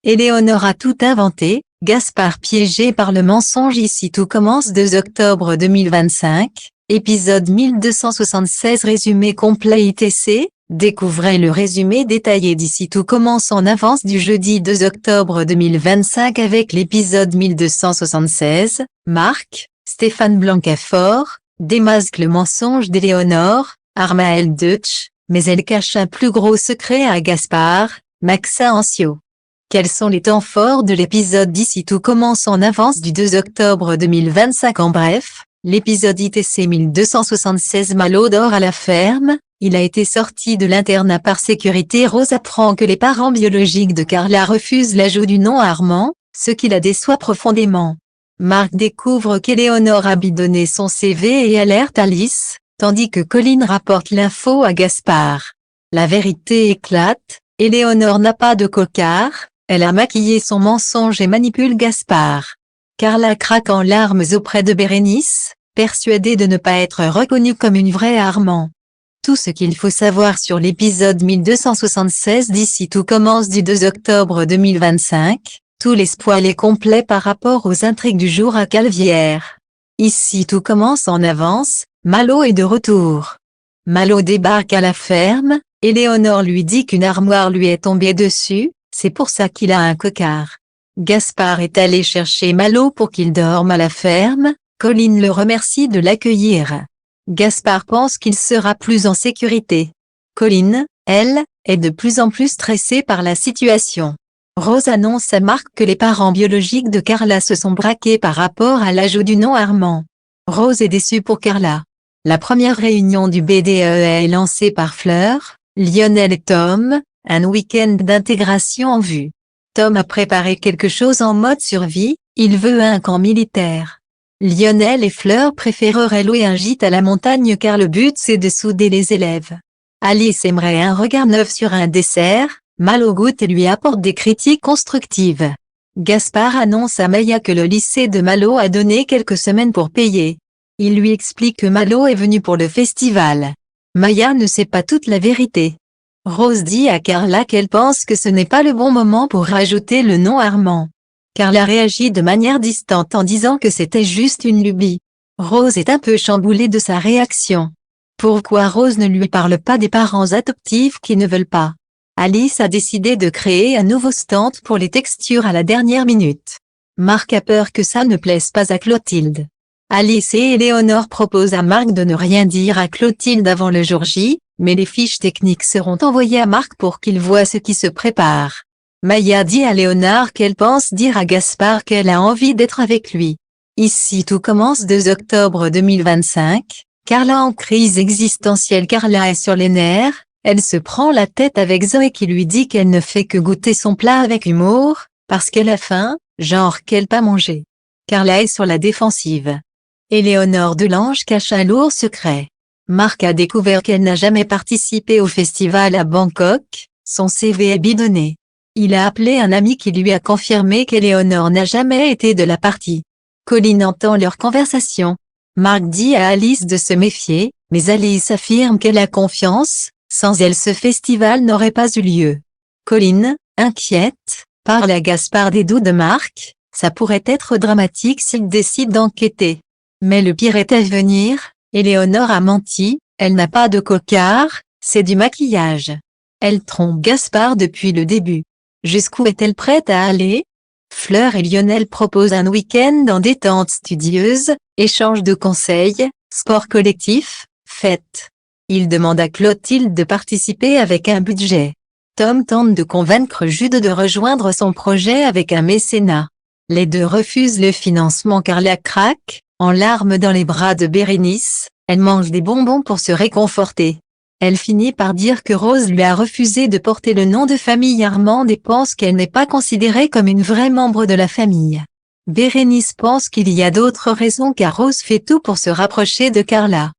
Éléonore a tout inventé, Gaspard piégé par le mensonge. Ici tout commence. 2 octobre 2025, épisode 1276. Résumé complet ITC, découvrez le résumé détaillé d'Ici tout commence en avance du jeudi 2 octobre 2025 avec l'épisode 1276. Marc, Stéphane Blancafort, démasque le mensonge d'Éléonore, Armael Deutsch, mais elle cache un plus gros secret à Gaspard, Maxa Ancio. Quels sont les temps forts de l'épisode d'Ici tout commence en avance du 2 octobre 2025? En bref, l'épisode ITC 1276. Malo dort à la ferme, il a été sorti de l'internat par sécurité. Rose apprend que les parents biologiques de Carla refusent l'ajout du nom Armand, ce qui la déçoit profondément. Marc découvre qu'Éléonore a bidonné son CV et alerte Alice, tandis que Colline rapporte l'info à Gaspard. La vérité éclate, Éléonore n'a pas de cocard. Elle a maquillé son mensonge et manipule Gaspard. Carla craque en larmes auprès de Bérénice, persuadée de ne pas être reconnue comme une vraie Armand. Tout ce qu'il faut savoir sur l'épisode 1276 d'Ici tout commence du 2 octobre 2025, tout l'espoir est complet par rapport aux intrigues du jour à Calvière. Ici tout commence en avance, Malo est de retour. Malo débarque à la ferme, Éléonore lui dit qu'une armoire lui est tombée dessus. C'est pour ça qu'il a un cocard. Gaspard est allé chercher Malo pour qu'il dorme à la ferme, Colline le remercie de l'accueillir. Gaspard pense qu'il sera plus en sécurité. Colline, elle, est de plus en plus stressée par la situation. Rose annonce à Marc que les parents biologiques de Carla se sont braqués par rapport à l'ajout du nom Armand. Rose est déçue pour Carla. La première réunion du BDEA est lancée par Fleur, Lionel et Tom. Un week-end d'intégration en vue. Tom a préparé quelque chose en mode survie, il veut un camp militaire. Lionel et Fleur préféreraient louer un gîte à la montagne car le but c'est de souder les élèves. Alice aimerait un regard neuf sur un dessert, Malo goûte et lui apporte des critiques constructives. Gaspard annonce à Maya que le lycée de Malo a donné quelques semaines pour payer. Il lui explique que Malo est venu pour le festival. Maya ne sait pas toute la vérité. Rose dit à Carla qu'elle pense que ce n'est pas le bon moment pour rajouter le nom Armand. Carla réagit de manière distante en disant que c'était juste une lubie. Rose est un peu chamboulée de sa réaction. Pourquoi Rose ne lui parle pas des parents adoptifs qui ne veulent pas? Alice a décidé de créer un nouveau stand pour les textures à la dernière minute. Marc a peur que ça ne plaise pas à Clotilde. Alice et Éléonore proposent à Marc de ne rien dire à Clotilde avant le jour J, mais les fiches techniques seront envoyées à Marc pour qu'il voit ce qui se prépare. Maya dit à Léonard qu'elle pense dire à Gaspard qu'elle a envie d'être avec lui. Ici tout commence 2 octobre 2025, Carla en crise existentielle. Carla est sur les nerfs, elle se prend la tête avec Zoé qui lui dit qu'elle ne fait que goûter son plat avec humour, parce qu'elle a faim, genre qu'elle pas manger. Carla est sur la défensive. Éléonore Delange cache un lourd secret. Marc a découvert qu'elle n'a jamais participé au festival à Bangkok, son CV est bidonné. Il a appelé un ami qui lui a confirmé qu'Éléonore n'a jamais été de la partie. Colline entend leur conversation. Marc dit à Alice de se méfier, mais Alice affirme qu'elle a confiance, sans elle ce festival n'aurait pas eu lieu. Colline, inquiète, parle à Gaspard des doutes de Marc, ça pourrait être dramatique s'il décide d'enquêter. Mais le pire est à venir. Éléonore a menti, elle n'a pas de cocard, c'est du maquillage. Elle trompe Gaspard depuis le début. Jusqu'où est-elle prête à aller? Fleur et Lionel proposent un week-end en détente studieuse, échange de conseils, sport collectif, fête. Ils demandent à Clotilde de participer avec un budget. Tom tente de convaincre Jude de rejoindre son projet avec un mécénat. Les deux refusent le financement. Carla craque, en larmes dans les bras de Bérénice, elle mange des bonbons pour se réconforter. Elle finit par dire que Rose lui a refusé de porter le nom de famille Armand et pense qu'elle n'est pas considérée comme une vraie membre de la famille. Bérénice pense qu'il y a d'autres raisons car Rose fait tout pour se rapprocher de Carla.